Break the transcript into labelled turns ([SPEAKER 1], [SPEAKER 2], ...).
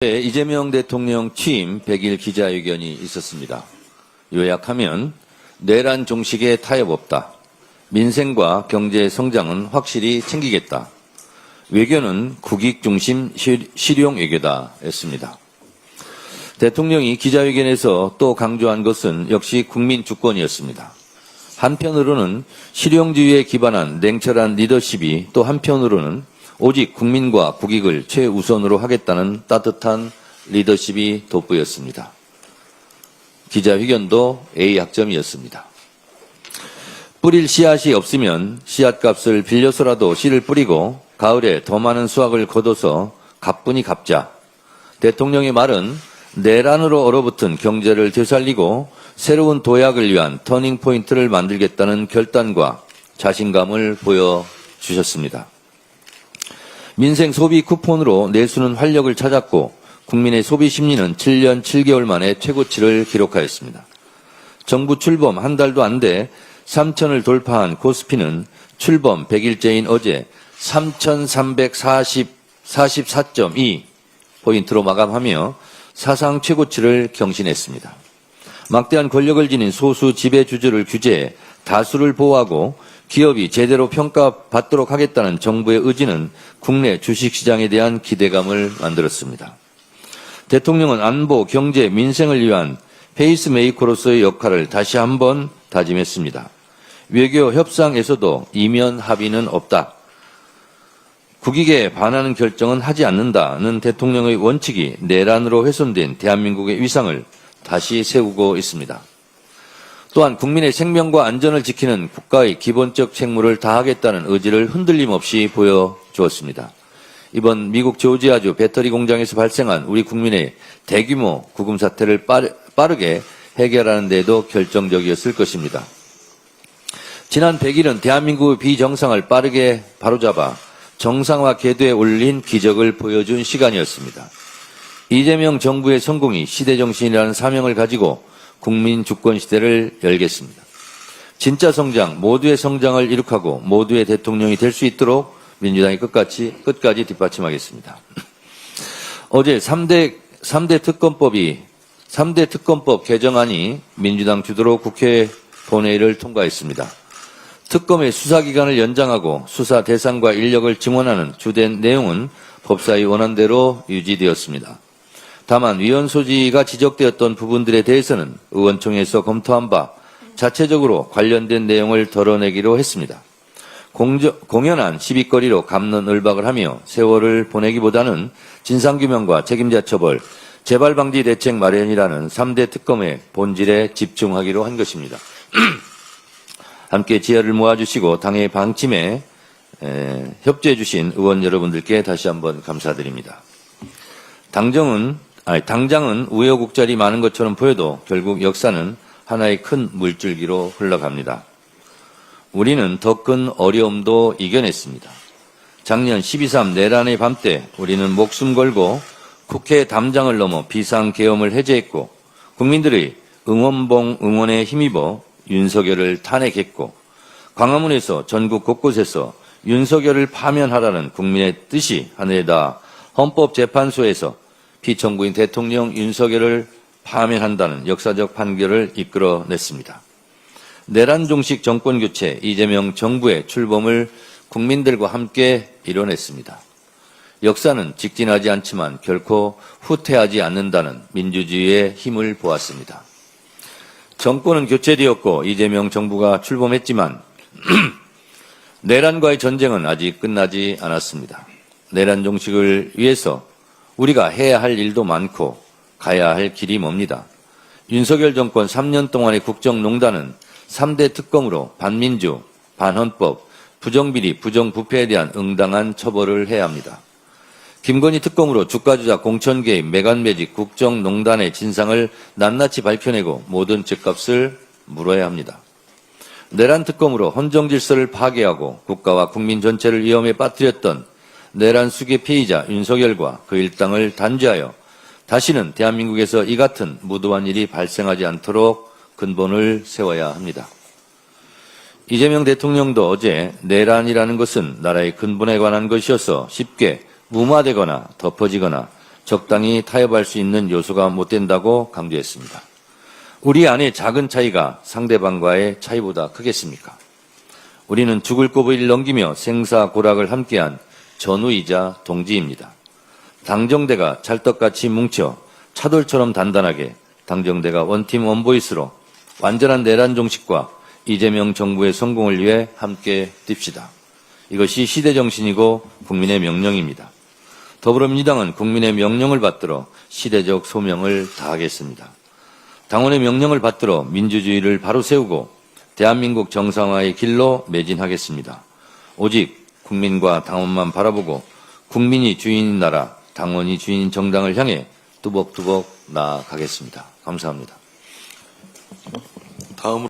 [SPEAKER 1] 네, 이재명 대통령 취임 100일 기자회견이 있었습니다. 요약하면 내란 종식에 타협 없다. 민생과 경제 성장은 확실히 챙기겠다. 외교는 국익 중심 실용 외교다 했습니다. 대통령이 기자회견에서 또 강조한 것은 역시 국민 주권이었습니다. 한편으로는 실용주의에 기반한 냉철한 리더십이 또 한편으로는 오직 국민과 국익을 최우선으로 하겠다는 따뜻한 리더십이 돋보였습니다. 기자회견도 A학점이었습니다. 뿌릴 씨앗이 없으면 씨앗값을 빌려서라도 씨를 뿌리고 가을에 더 많은 수확을 거둬서 가뿐히 갚자. 대통령의 말은 내란으로 얼어붙은 경제를 되살리고 새로운 도약을 위한 터닝포인트를 만들겠다는 결단과 자신감을 보여주셨습니다. 민생 소비 쿠폰으로 내수는 활력을 찾았고 국민의 소비 심리는 7년 7개월 만에 최고치를 기록하였습니다. 정부 출범 한 달도 안 돼 3천을 돌파한 코스피는 출범 100일째인 어제 3,344.2 포인트로 마감하며 사상 최고치를 경신했습니다. 막대한 권력을 지닌 소수 지배주주를 규제해 다수를 보호하고 기업이 제대로 평가받도록 하겠다는 정부의 의지는 국내 주식시장에 대한 기대감을 만들었습니다. 대통령은 안보, 경제, 민생을 위한 페이스메이커로서의 역할을 다시 한번 다짐했습니다. 외교 협상에서도 이면 합의는 없다. 국익에 반하는 결정은 하지 않는다는 대통령의 원칙이 내란으로 훼손된 대한민국의 위상을 다시 세우고 있습니다. 또한 국민의 생명과 안전을 지키는 국가의 기본적 책무를 다하겠다는 의지를 흔들림 없이 보여주었습니다. 이번 미국 조지아주 배터리 공장에서 발생한 우리 국민의 대규모 구금 사태를 빠르게 해결하는 데도 결정적이었을 것입니다. 지난 100일은 대한민국의 비정상을 빠르게 바로잡아 정상화 궤도에 올린 기적을 보여준 시간이었습니다. 이재명 정부의 성공이 시대정신이라는 사명을 가지고 국민 주권 시대를 열겠습니다. 진짜 성장, 모두의 성장을 이룩하고 모두의 대통령이 될 수 있도록 민주당이 끝까지 뒷받침하겠습니다. 어제 3대 특검법 개정안이 민주당 주도로 국회 본회의를 통과했습니다. 특검의 수사기간을 연장하고 수사 대상과 인력을 증원하는 주된 내용은 법사위 원안대로 유지되었습니다. 다만 위헌 소지가 지적되었던 부분들에 대해서는 의원총회에서 검토한 바 자체적으로 관련된 내용을 덜어내기로 했습니다. 공연한 시비거리로 갑론을박을 하며 세월을 보내기보다는 진상규명과 책임자 처벌, 재발방지 대책 마련이라는 3대 특검의 본질에 집중하기로 한 것입니다. 함께 지혜를 모아주시고 당의 방침에 협조해 주신 의원 여러분들께 다시 한번 감사드립니다. 당장은 우여곡절이 많은 것처럼 보여도 결국 역사는 하나의 큰 물줄기로 흘러갑니다. 우리는 더 큰 어려움도 이겨냈습니다. 작년 12.3 내란의 밤 때 우리는 목숨 걸고 국회 담장을 넘어 비상계엄을 해제했고 국민들의 응원에 힘입어 윤석열을 탄핵했고 광화문에서 전국 곳곳에서 윤석열을 파면하라는 국민의 뜻이 하늘에 닿아 헌법재판소에서 피청구인 대통령 윤석열을 파면한다는 역사적 판결을 이끌어냈습니다. 내란 종식 정권교체 이재명 정부의 출범을 국민들과 함께 이뤄냈습니다. 역사는 직진하지 않지만 결코 후퇴하지 않는다는 민주주의의 힘을 보았습니다. 정권은 교체되었고 이재명 정부가 출범했지만 내란과의 전쟁은 아직 끝나지 않았습니다. 내란 종식을 위해서 우리가 해야 할 일도 많고 가야 할 길이 멉니다. 윤석열 정권 3년 동안의 국정농단은 3대 특검으로 반민주, 반헌법, 부정비리, 부정부패에 대한 응당한 처벌을 해야 합니다. 김건희 특검으로 주가조작, 공천개입, 매간매직, 국정농단의 진상을 낱낱이 밝혀내고 모든 죗값을 물어야 합니다. 내란 특검으로 헌정질서를 파괴하고 국가와 국민 전체를 위험에 빠뜨렸던 내란 수괴 피의자 윤석열과 그 일당을 단죄하여 다시는 대한민국에서 이 같은 무도한 일이 발생하지 않도록 근본을 세워야 합니다. 이재명 대통령도 어제 내란이라는 것은 나라의 근본에 관한 것이어서 쉽게 무마되거나 덮어지거나 적당히 타협할 수 있는 요소가 못 된다고 강조했습니다. 우리 안의 작은 차이가 상대방과의 차이보다 크겠습니까? 우리는 죽을 고비를 넘기며 생사고락을 함께한 전우이자 동지입니다. 당정대가 찰떡같이 뭉쳐 차돌처럼 단단하게 당정대가 원팀 원보이스로 완전한 내란 종식과 이재명 정부의 성공을 위해 함께 뜁시다. 이것이 시대정신이고 국민의 명령입니다. 더불어민주당은 국민의 명령을 받들어 시대적 소명을 다하겠습니다. 당원의 명령을 받들어 민주주의를 바로 세우고 대한민국 정상화의 길로 매진하겠습니다. 오직 국민과 당원만 바라보고 국민이 주인인 나라, 당원이 주인인 정당을 향해 뚜벅뚜벅 나아가겠습니다. 감사합니다.
[SPEAKER 2] 다음으로